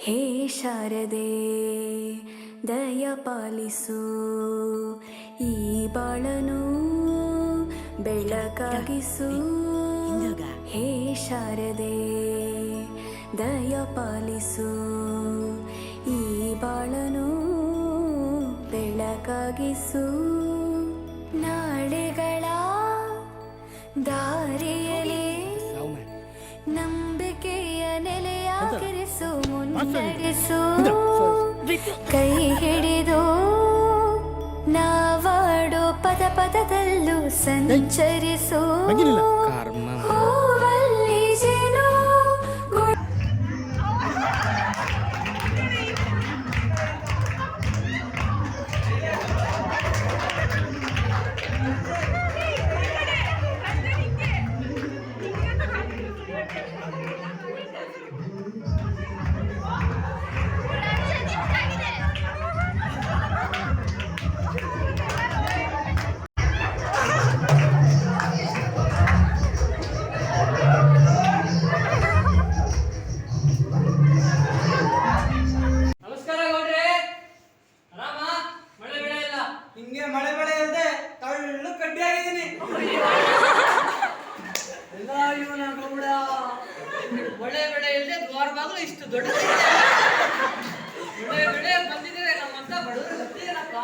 ಹೇ ಶಾರದೆ ದಯ ಪಾಲಿಸು, ಈ ಬಾಳನು ಬೆಳಕಾಗಿಸು. ಹೇ ಶಾರದೆ ದಯ ಪಾಲಿಸು, ಈ ಬಾಳನು ಬೆಳಕಾಗಿಸು. ನಾಳೆಗಳ ದಾರಿಯಲ್ಲಿ ನಂಬಿಕೆಯ ನೆಲೆಯಾಗಿರಿಸು, ಮುನ್ನಡೆಸು. ಕೈ ಹಿಡಿದು ನಾವಾಡೋ ಪದ ಪದದಲ್ಲೂ ಸಂಚರಿಸು. ಹೂವಲ್ಲಿ ಜೇನು ಒಳ್ಳೆ ಬೆಳೆ ಇಲ್ಲದೆ ದ್ವಾರ ಬಾಗಿಲು ಇಷ್ಟು ದೊಡ್ಡ ಒಳ್ಳೆ ಬೆಳೆ ಬಂದಿದೆ. ನಮ್ಮಂತ ಬಡವರು ಗೊತ್ತಿರಪ್ಪ.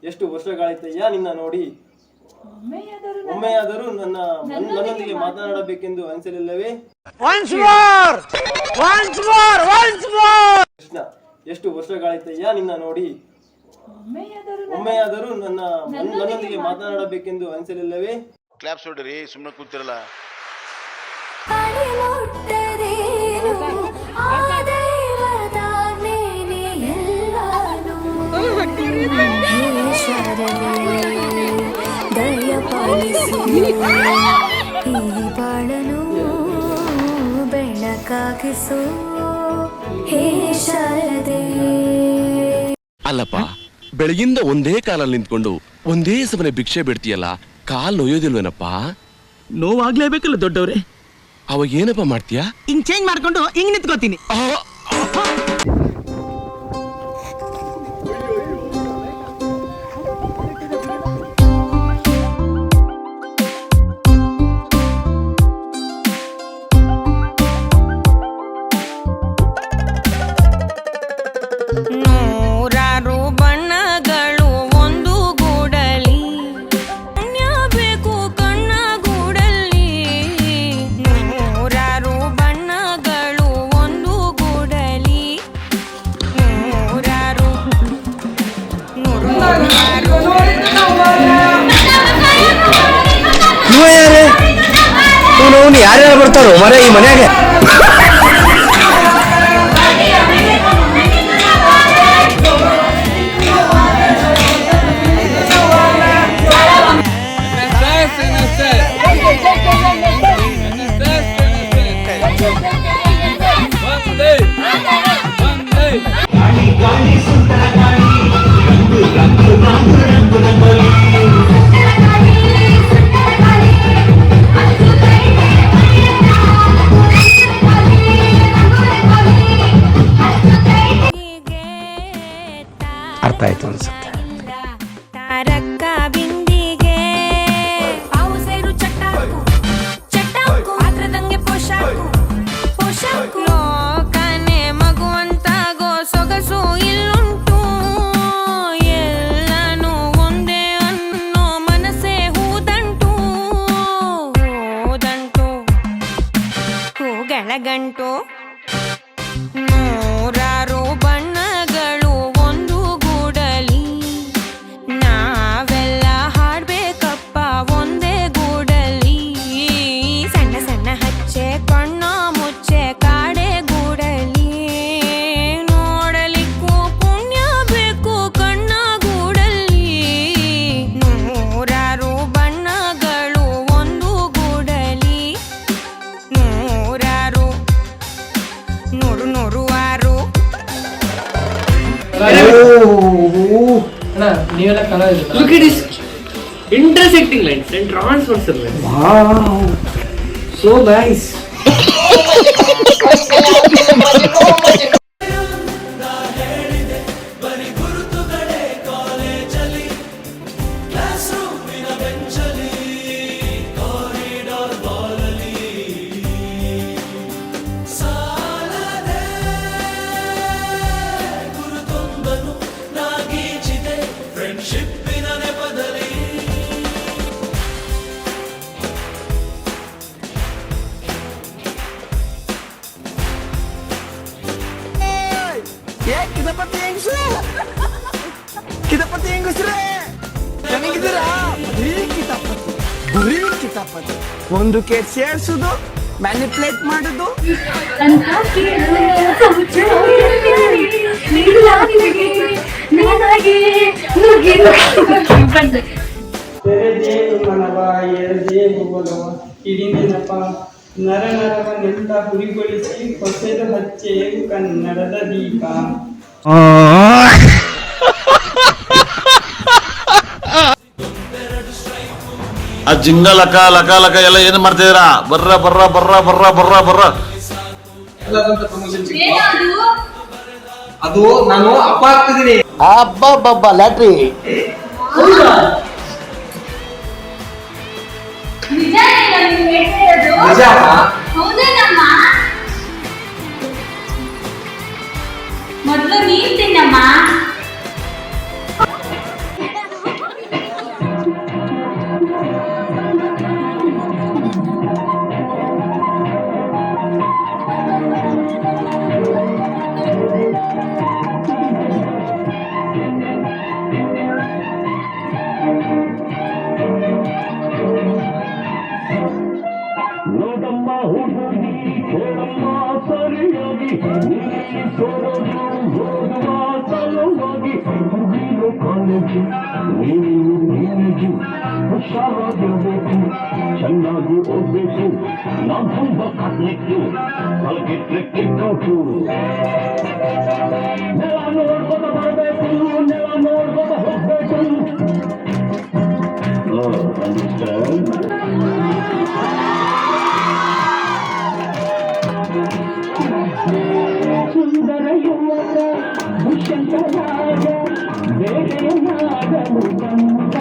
ಎಷ್ಟು ವರ್ಷಗಳಾಯ್ತಯ್ಯ ನಿನ್ನ ನೋಡಿ, ಒಮ್ಮೆಯಾದರೂ ನನ್ನೊಂದಿಗೆ ಮಾತನಾಡಬೇಕೆಂದು ಅನಿಸಲಿಲ್ಲವೇ? ಕೃಷ್ಣ, ಎಷ್ಟು ವರ್ಷಗಳಾಯ್ತಯ್ಯ ನಿನ್ನ ನೋಡಿ, ಒಮ್ಮೆಯಾದರೂ ನನ್ನೊಂದಿಗೆ ಮಾತನಾಡಬೇಕೆಂದು ಅನಿಸಲಿಲ್ಲವೇ? ಕ್ಲಾಪ್ಸ್ ಹೊಡ್ರಿ, ಸುಮ್ಮನೆ ಕೂತಿರಲ್ಲ. ದಯ ಪಾಲಿಸು, ಈ ಬಾಳನು ಬೆಳಕಾಗಿಸು. ಹೇ ಶಾರದೆ. ಅಲ್ಲಪ್ಪ, ಬೆಳಗಿಂದ ಒಂದೇ ಕಾಲಲ್ಲಿ ನಿಂತ್ಕೊಂಡು ಒಂದೇ ಸಮನೆ ಭಿಕ್ಷೆ ಬಿಡ್ತೀಯಲ್ಲ, ಕಾಲ್ ನೋಯೋದಿಲ್ವೇನಪ್ಪ? ನೋವಾಗ್ಲೇಬೇಕಲ್ಲ ದೊಡ್ಡವ್ರೆ. ಅವಾಗ ಏನಪ್ಪ ಮಾಡ್ತೀಯಾ? ಹಿಂಗ್ ಚೇಂಜ್ ಮಾಡ್ಕೊಂಡು ಹಿಂಗ್ ನಿಂತ್ಕೋತೀನಿ. ನೂರಾರು ಬಣ್ಣಗಳು ಒಂದು ಗೂಡಲಿ, ಪುಣ್ಯ ಬೇಕು ಕಣ್ಣ ಗೂಡಲ್ಲಿ. ನೂರಾರು ಬಣ್ಣಗಳು ಒಂದು ಗೂಡಲಿ, ನೂರಾರು ಯಾರ್ಯಾರು ಬರ್ತಾರೋ ಮರೆ ಈ ಮನೆಗೆ? ರಂಗು ಅರ್ಥ ಆಯ್ತು ಅನ್ಸುತ್ತೆ. ತಾರಕ್ಕ ಬಿಂದಿಗೆ ಪಾವು ಸೇರು ಚಟ್ಟಾಕು ಚಟ್ಟಾಕು ಪಾತ್ರದಂಗೆ ಪೋಷಾಕು ಪೋಷಾಕು ಲೋಕನೆ ಮಗುವಂತಾಗೋ ಸೊಗಸು ಇಲ್ಲುಂಟು ಎಲ್ಲಾನು ಒಂದೇ ಅನ್ನೋ ಮನಸ್ಸೇ ಹೂದಂಟು ಹೂದಂಟು ಹೂಗಳ ಗಂಟು ನೂರಾರು ಬಣ್ಣಗಳು ಒಂದು ಗೂಡಲಿ ನಾವೆಲ್ಲ ಹಾಡ್ಬೇಕಪ್ಪ ಒಂದೇ ಗೂಡಲಿ ಸಣ್ಣ ಸಣ್ಣ ಹಚ್ಚೆ ಕಣ್ಣ ಮುಚ್ಚೆ ಕಾಡೆ ಗೂಡಲಿ ನೋಡಲಿಕ್ಕೂ ಪುಣ್ಯ ಬೇಕು ಕಣ್ಣ ಗೂಡಲಿ ನೂರಾರು ಬಣ್ಣಗಳು ಒಂದು ಗೂಡಲಿ ನೂರಾರು ನೂರು ನೂರು ಆರು Look at this intersecting lines and transversal lines. Wow, so nice. ಕಿತಾಪತಿ ಹೆಂಗಸ್ರೆ ಚೆನ್ನಾಗಿದ್ದೀರಾ? ಬರೀ ಕಿತಾಪತಿ ಒಂದು ಕೇಸ್ ಸೇರ್ಸುದು ಮ್ಯಾನಿಪ್ಯುಲೇಟ್ ಮಾಡುದು ಇಡಿನೆನಪ ನರ ನರವನ್ನೆಲ್ಲ ಹುರಿಗೊಳಿಸಿ ಹೊಸೆದು ಹಚ್ಚೇವು ಕನ್ನಡದ ದೀಪ. ಆ ಜಿಂಗ ಲಕ ಲಕ ಲಕ ಎಲ್ಲ ಏನ್ ಮಾಡ್ತಿದ್ದೀರಾ? ಬರ್ರ ಬರ್ರ ಬರ್ರ ಬರ್ರ ಬರ್ರ ಬರ್ರ. ಅದು ನಾನು ಅಪ್ಪ ಆಗ್ತಿದ್ದೀನಿ. ಅಬ್ಬಬ್ಬಬ್ಬ ಲ್ಯಾಟ್ರಿ ಮೊದಲು ನೀನ್ ತಿನ್ನಮ್ಮ. ಚೆನ್ನಾಗಿ ಓದ್ಬೇಕು ನಾವು ತುಂಬ ಕಟ್ಲಿಕ್ಕೆ ನೆಲ ನೋಡ್ಕೊತ ಬರಬೇಕು ನೆಲ ನೋಡ್ಕೊತ ಹೋಗ್ಬೇಕು. ಸುಂದರ ಯುವಕ ಶಂಕರಾಯ ಬೇರೆಯನಾಗಲು ಬಂದ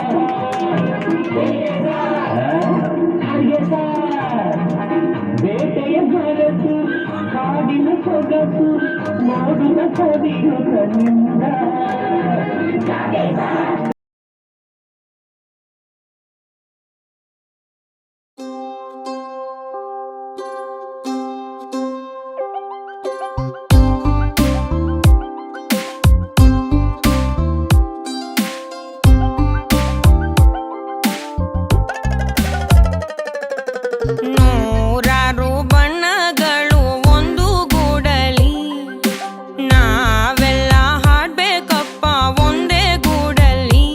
ಬೇಟೆಯ ಹೊರತು ಕಾಡಿನ ಸೊಗಸು ನೋಡಿನ ಸವಿಯು ಕಣ್ಣಿಂದ. ನೂರಾರು ಬಣ್ಣಗಳು ಒಂದು ಗೂಡಲಿ ನಾವೆಲ್ಲ ಹಾಡ್ಬೇಕಪ್ಪ ಒಂದೇ ಗೂಡಲಿ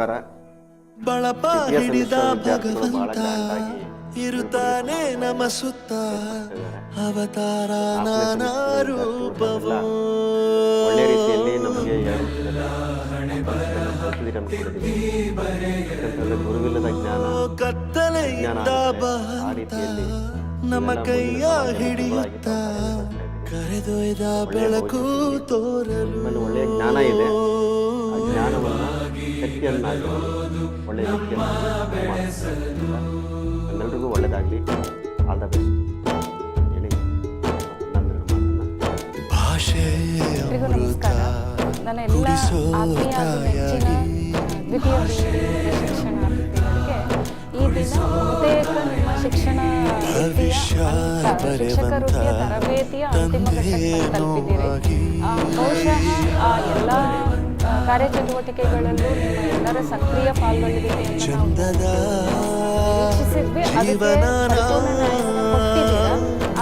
ನಮಸ್ಕಾರ. ಇತಿಹಾಸ ವಿದ್ಯಾರ್ಥಿಗಳು ಬಹಳ ಗ್ರ್ಯಾಂಡ್ ಆಗಿ ಇರುತ್ತಾನೆ ನಮ್ಮ ಸುತ್ತ ಅವತಾರ ನಾನಾ ರೂಪವು ಒಳ್ಳೆ ರೀತಿಯಲ್ಲಿ ನಮಗೆ ಗುರುವಿಲ್ಲದ ಜ್ಞಾನ ಆ ರೀತಿಯಲ್ಲಿ ನಮ್ಮ ಕೈಯ ಹಿಡಿಯುತ್ತ ಕರೆದೊಯ್ದ ಬೆಳಕು ತೋರಲು ಒಳ್ಳೆಯ ಜ್ಞಾನ ಇದೆ. ಆ ಜ್ಞಾನವನ್ನು ಶಕ್ತಿಯನ್ನಾಗಿ ಒಳ್ಳೆಯ ಎಲ್ಲರಿಗೂ ಒಳ್ಳೆಯದಾಗಲಿ. ಆಲ್ ದ ಬೆಸ್ಟ್ ಹೇಳಿ. ಎಲ್ರಿಗೂ ನಮಸ್ಕಾರ. ನನ್ನ ಎಲ್ಲ ಆತ್ಮೀಯ ದ್ವಿತೀಯ ಶಿಕ್ಷಣಾರ್ಥಿಗಳಿಗೆ ಈ ದಿನ ಬಹುತೇಕ ನಿಮ್ಮ ಶಿಕ್ಷಣ ಶಿಕ್ಷಕ ವೃತ್ತಿಯ ತರಬೇತಿಯ ಅಂತಿಮ ಘಟ್ಟಕ್ಕೆ ತಲುಪಿದ್ದೀರಿ. ಬಹುಶಃ ಆ ಎಲ್ಲ ಕಾರ್ಯಚಟುವಟಿಕೆಗಳಲ್ಲೂ ನಿಮ್ಮ ಎಲ್ಲರ ಸಕ್ರಿಯ ಪಾಲ್ಗೊಳ್ಳುವಿಕೆಯನ್ನು ನಿರೀಕ್ಷಿಸಿದ್ವಿ. ಅದಕ್ಕೆ ಪರಿಪೂರ್ಣ ನ್ಯಾಯವನ್ನು ಕೊಟ್ಟಿದ್ದೀರಾ.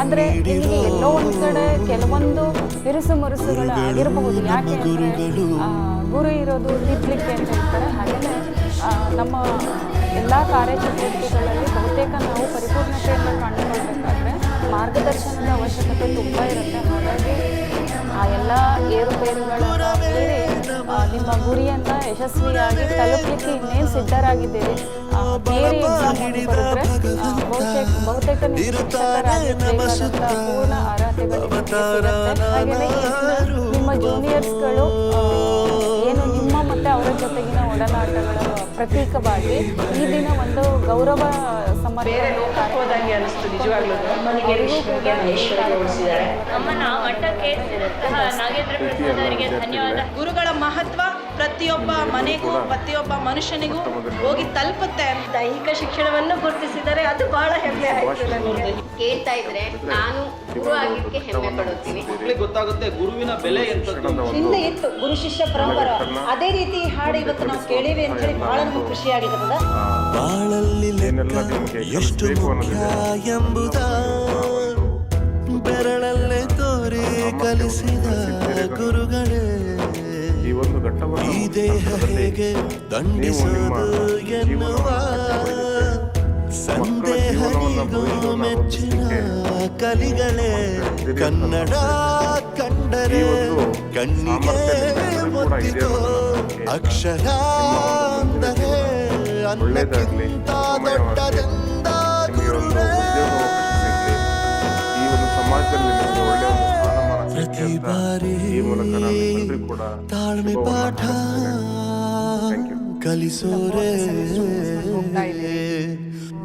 ಆದರೆ ನಿಮಗೆ ಎಲ್ಲೋ ಒಂದು ಕಡೆ ಕೆಲವೊಂದು ಇರುಸು ಮುರುಸುಗಳು ಆಗಿರಬಹುದು. ಯಾಕೆ ಅಂದರೆ ಗುರು ಇರೋದು ತಿದ್ದಲಿಕ್ಕೆ ಅಂತ ಹೇಳ್ತಾರೆ. ಹಾಗೆಯೇ ನಮ್ಮ ಎಲ್ಲ ಕಾರ್ಯಚಟುವಟಿಕೆಗಳಲ್ಲಿ ಬಹುತೇಕ ನಾವು ಪರಿಪೂರ್ಣತೆಯನ್ನು ಕಂಡುಕೊಳ್ಬೇಕಾದ್ರೆ ಮಾರ್ಗದರ್ಶನದ ಅವಶ್ಯಕತೆ ತುಂಬ ಇರುತ್ತೆ. ಹಾಗಾಗಿ ಆ ಎಲ್ಲ ಏರುಪೇರುಗಳನ್ನು ಮೀರಿ ನಿಮ್ಮ ಗುರಿಯನ್ನು ಯಶಸ್ವಿಯಾಗಿ ತಲುಪಲಿಕ್ಕೆ ಇನ್ನೇನು ಸಿದ್ಧರಾಗಿದ್ದೀರಿ. ಬೇರೆ ಎಕ್ಸಾಮ್ ಬರೆದ್ರೆ ಬಹುತೇಕ ನಿಮ್ಮ ಶಿಕ್ಷಕರಾಗಿ ಬೇಕಾದಂಥ ಪೂರ್ಣ ಅರ್ಹತೆಗಳು ಸಿಗುತ್ತೆ. ಹಾಗೆಯೇ ನಿಮ್ಮ ಜೂನಿಯರ್ಸ್ಗಳು ಏನು ನಿಮ್ಮ ಮತ್ತು ಅವರ ಜೊತೆಗಿನ ಒಡನಾಟಗಳ ಪ್ರತೀಕವಾಗಿ ಈ ದಿನ ಒಂದು ಗೌರವ ಸಮಾರಂಭ ಗುರುಗಳ ಮಹತ್ವ ಪ್ರತಿಯೊಬ್ಬ ಮನೆಗೂ ಪ್ರತಿಯೊಬ್ಬ ಮನುಷ್ಯನಿಗೂ ಹೋಗಿ ತಲುಪುತ್ತೆ. ದೈಹಿಕ ಶಿಕ್ಷಣವನ್ನು ಗುರುತಿಸಿದರೆ ಅದು ಬಹಳ ಹೆಮ್ಮೆ ಆಯ್ತು. ಕೇಳ್ತಾ ಇದ್ರೆ ನಾನು ಗುರು ಆಗಿದ್ದಕ್ಕೆ ಹೆಮ್ಮೆ ಪಡುತ್ತೀನಿ. ಗೊತ್ತಾಗುತ್ತೆ ಗುರುವಿನ ಬೆಲೆ ಹಿಂದೆ ಇತ್ತು ಗುರು ಶಿಷ್ಯ ಪರಂಪರೆ. ಅದೇ ರೀತಿ ಹಾಡು ಇವತ್ತು ನಾವು ಕೇಳಿವಿ ಅಂತ ಹೇಳಿ ಬಹಳ ನಮಗೆ ಖುಷಿಯಾಗಿದೆ. ಬಾಳಲ್ಲಿ ಎಷ್ಟು ಮುಖ್ಯ ಎಂಬುದ ಬೆರಳಲ್ಲೇ ತೋರಿ ಕಲಿಸಿದ ಗುರುಗಳೇ ಈ ದೇಹ ಹೇಗೆ ದಂಡಿಸುವುದು ಎನ್ನುವ ಸಂದೇಹನಿಗೂ ಮೆಚ್ಚಿನ ಕಲಿಗಳೇ ಕನ್ನಡ ಕಂಡರೆ ಕಣ್ಣಿಗೆ ಮುತ್ತಿತು ಅಕ್ಷರ ಅಂದರೆ ಅನ್ನಕ್ಕಿಂತ ದೊಡ್ಡದೆಂದ ಗುರುವೇ ಪ್ರತಿ ಬಾರಿ ತಾಳ್ಮೆ ಪಾಠ ಕಲಿಸೋರೆ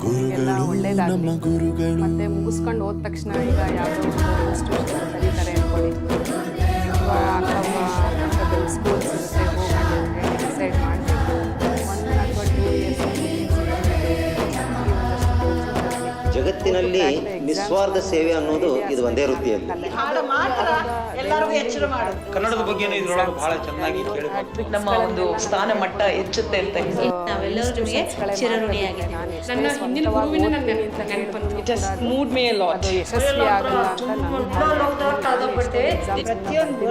ಗುರುಗಳು ನಮ್ಮ ಗುರುಗಳು. ಮತ್ತೆ ಮುಗಿಸ್ಕೊಂಡು ಹೋದ ತಕ್ಷಣ ಈಗ ಯಾವುದೋ ಒಂದು ಇನ್ಸ್ಟಿಟ್ಯೂಷನ್ ಕರೀತಾರೆ ಅನ್ಕೊಳ್ಳಿ, ಅಥವಾ ಸ್ಕೂಲ್ಸ್ ಇರುತ್ತೆ, ಹೋಗಿ ಡಿಸೈಡ್ ಮಾಡಬೇಕು 1 ಅಥವಾ 2 ಇಯರ್ಸ್. ಜಗತ್ತಿನಲ್ಲಿ ನಿಸ್ವಾರ್ಥ ಸೇವೆ ಅನ್ನೋದು ಇದು ಒಂದೇ ವೃತ್ತಿಯಲ್ಲಿ. ಕನ್ನಡದ ಬಗ್ಗೆ ಬಹಳ ಚೆನ್ನಾಗಿ ನಮ್ಮ ಒಂದು ಸ್ಥಾನ ಮಟ್ಟ ಹೆಚ್ಚುತ್ತೆ ಅಂತ ನಾವೆಲ್ಲರೂ ನಿಮಗೆ ಚಿರಋಣಿಯಾಗಿದ್ದೀವಿ. ನನ್ನ ಹಿಂದಿನ ಗುರುವಿನ ಮೂಡ್ ಮೇ ಲಾಟ್ ಯಶಸ್ವಿ ಆಗಲ್ಲ ಪ್ರತಿಯೊಂದು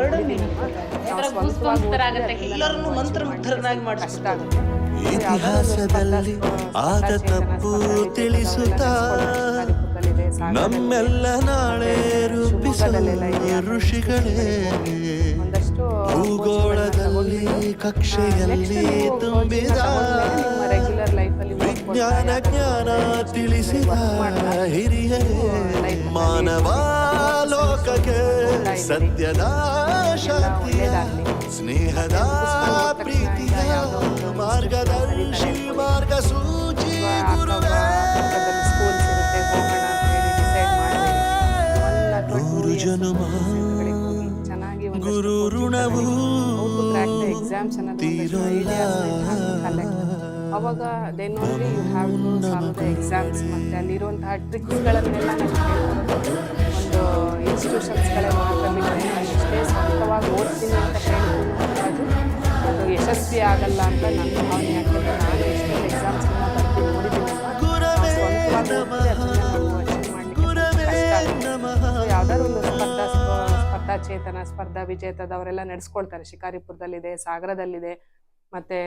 ಎಲ್ಲರನ್ನು ಮಂತ್ರಮುಗ್ಧರನ್ನಾಗಿ ಮಾಡಿಸ್ತಾರೆ. ಇತಿಹಾಸದಲ್ಲಿ ಆದ ತಪ್ಪು ತಿಳಿಸುತ್ತಾ ನಮ್ಮೆಲ್ಲ ನಾಳೆ ರೂಪಿಸಲು ಋಷಿಗಳೇ ಭೂಗೋಳದಲ್ಲಿ ಕಕ್ಷೆಯಲ್ಲಿ ತುಂಬಿದ ವಿಜ್ಞಾನ ಜ್ಞಾನ ತಿಳಿಸಿದ ಹಿರಿಯರೇ ಮಾನವ ಲೋಕಕ್ಕೆ ಸತ್ಯದ ಶಾಂತಿಯ ಸ್ನೇಹದ ಪ್ರೀತಿಯ ಮಾರ್ಗದರ್ಶಿ ಮಾರ್ಗಸೂಚಿ ಗುರುವೇ. ನೂರು ಜನ್ಮ ಗುರು ಋಣವು ಎಕ್ಸಾಮ್ಸ್ ತೀರಲ್ಲ. ಅವಾಗ then only you have to solve the exams. ಮತ್ತು ಅಲ್ಲಿರುವಂತಹ ಟ್ರಿಕ್ಸ್ಗಳನ್ನೆಲ್ಲ ನಾನು ಹೇಳ್ಕೊಡೋದು ಒಂದು ಇನ್ಸ್ಟಿಟ್ಯೂಷನ್ಸ್ಗಳೇ ಮಾತ್ರ ಬಿಟ್ಟರೆ ನಾನು ಎಷ್ಟೇ ಸ್ವಂತವಾಗಿ ಓದ್ತೀನಿ ಅಂತ ಹೇಳ್ತೀನಿ ಅದು ಯಶಸ್ವಿ ಆಗಲ್ಲ ಅಂತ ನನ್ನ ಭಾವನೆ. ಯಾಕೆಂದರೆ ನಾನು ಎಷ್ಟೊಂದು ಎಕ್ಸಾಮ್ಸ್ಗಳನ್ನ ಬರ್ತೀನಿ ನೋಡಿದ್ದೀನಿ. ಯಾವುದಾದ್ರು ಒಂದು ಸ್ಪರ್ಧಾ ಚೇತನ ಸ್ಪರ್ಧಾ ವಿಜೇತದವರೆಲ್ಲ ನಡೆಸ್ಕೊಳ್ತಾರೆ. ಶಿಕಾರಿಪುರದಲ್ಲಿದೆ, ಸಾಗರದಲ್ಲಿದೆ, ಮತ್ತು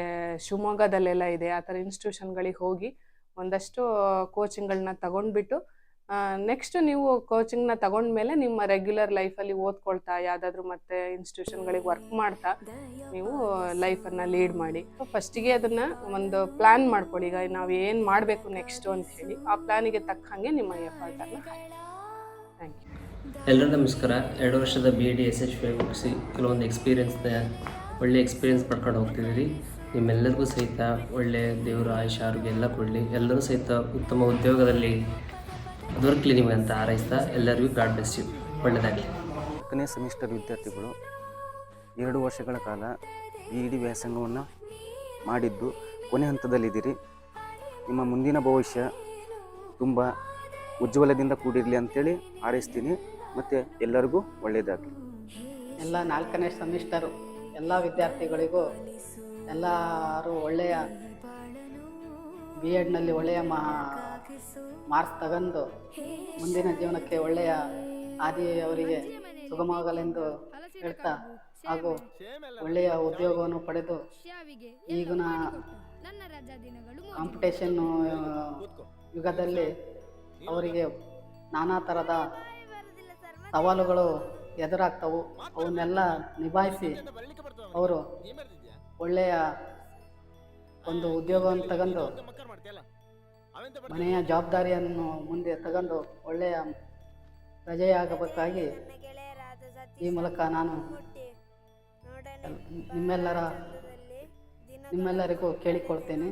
ಶಿವಮೊಗ್ಗದಲ್ಲೆಲ್ಲ ಇದೆ. ಆ ಥರ ಇನ್ಸ್ಟಿಟ್ಯೂಷನ್ಗಳಿಗೆ ಹೋಗಿ ಒಂದಷ್ಟು ಕೋಚಿಂಗ್ಗಳನ್ನ ತಗೊಂಡ್ಬಿಟ್ಟು ನೆಕ್ಸ್ಟ್ ನೀವು ಕೋಚಿಂಗ್ನ ತಗೊಂಡ್ಮೇಲೆ ನಿಮ್ಮ ರೆಗ್ಯುಲರ್ ಲೈಫಲ್ಲಿ ಓದ್ಕೊಳ್ತಾ ಯಾವುದಾದ್ರೂ ಮತ್ತೆ ಇನ್ಸ್ಟಿಟ್ಯೂಷನ್ಗಳಿಗೆ ವರ್ಕ್ ಮಾಡ್ತಾ ನೀವು ಲೈಫನ್ನು ಲೀಡ್ ಮಾಡಿ. ಫಸ್ಟಿಗೆ ಅದನ್ನು ಒಂದು ಪ್ಲ್ಯಾನ್ ಮಾಡ್ಕೊಳ್ಳಿ. ಈಗ ನಾವು ಏನು ಮಾಡಬೇಕು ನೆಕ್ಸ್ಟು ಅಂತ ಹೇಳಿ ಆ ಪ್ಲ್ಯಾನಿಗೆ ತಕ್ಕ ಹಾಗೆ ನಿಮ್ಮ ಎಫರ್ಟನ್ನು ಹಾಕಿ. Thank you. ಎಲ್ಲರಿಗೂ ನಮಸ್ಕಾರ. 2 ವರ್ಷದ BEd SHV ಮುಗಿಸಿ ಕೆಲವೊಂದು ಒಳ್ಳೆ ಎಕ್ಸ್ಪೀರಿಯೆನ್ಸ್ ಪಡ್ಕೊಂಡು ಹೋಗ್ತಿದ್ದೀರಿ. ನಿಮ್ಮೆಲ್ಲರಿಗೂ ಸಹಿತ ಒಳ್ಳೆ ದೇವರು ಆಯುಷ್ಯ ಆರೋಗ್ಯ ಎಲ್ಲ ಕೊಡಲಿ. ಎಲ್ಲರೂ ಸಹಿತ ಉತ್ತಮ ಉದ್ಯೋಗದಲ್ಲಿ ದೊರಕಲಿ ನಿಮಗೆ ಅಂತ ಹಾರೈಸ್ತಾ ಎಲ್ಲರಿಗೂ ಗಾಡ್ ಬ್ಲೆಸ್ ಯು. ಒಳ್ಳೆಯದಾಗಲಿ. 4ನೇ ಸೆಮಿಸ್ಟರ್ ವಿದ್ಯಾರ್ಥಿಗಳು 2 ವರ್ಷಗಳ ಕಾಲ BEd ವ್ಯಾಸಂಗವನ್ನು ಮಾಡಿದ್ದು ಕೊನೆ ಹಂತದಲ್ಲಿದ್ದೀರಿ. ನಿಮ್ಮ ಮುಂದಿನ ಭವಿಷ್ಯ ತುಂಬ ಉಜ್ವಲದಿಂದ ಕೂಡಿರಲಿ ಅಂತೇಳಿ ಹಾರೈಸ್ತೀನಿ. ಮತ್ತು ಎಲ್ಲರಿಗೂ ಒಳ್ಳೆಯದಾಗಲಿ. ಎಲ್ಲ 4ನೇ ಸೆಮಿಸ್ಟರು ಎಲ್ಲ ವಿದ್ಯಾರ್ಥಿಗಳಿಗೂ ಎಲ್ಲರೂ ಒಳ್ಳೆಯ BEdನಲ್ಲಿ ಒಳ್ಳೆಯ ಮಾರ್ಕ್ಸ್ ತಗೊಂಡು ಮುಂದಿನ ಜೀವನಕ್ಕೆ ಒಳ್ಳೆಯ ಹಾದಿ ಅವರಿಗೆ ಸುಗಮವಾಗಲೆಂದು ಹೇಳ್ತಾ ಹಾಗೂ ಒಳ್ಳೆಯ ಉದ್ಯೋಗವನ್ನು ಪಡೆದು ಈಗಿನ ಕಾಂಪಿಟೇಷನ್ ಯುಗದಲ್ಲಿ ಅವರಿಗೆ ನಾನಾ ಥರದ ಸವಾಲುಗಳು ಎದುರಾಗ್ತವು. ಅವನ್ನೆಲ್ಲ ನಿಭಾಯಿಸಿ ಅವರು ಒಳ್ಳೆಯ ಒಂದು ಉದ್ಯೋಗವನ್ನು ತಗೊಂಡು ಮನೆಯ ಜವಾಬ್ದಾರಿಯನ್ನು ಮುಂದೆ ತಗೊಂಡು ಒಳ್ಳೆಯ ಪ್ರಜೆಯಾಗಬೇಕಾಗಿ ಈ ಮೂಲಕ ನಾನು ನಿಮ್ಮೆಲ್ಲರಿಗೂ ಕೇಳಿಕೊಳ್ತೇನೆ.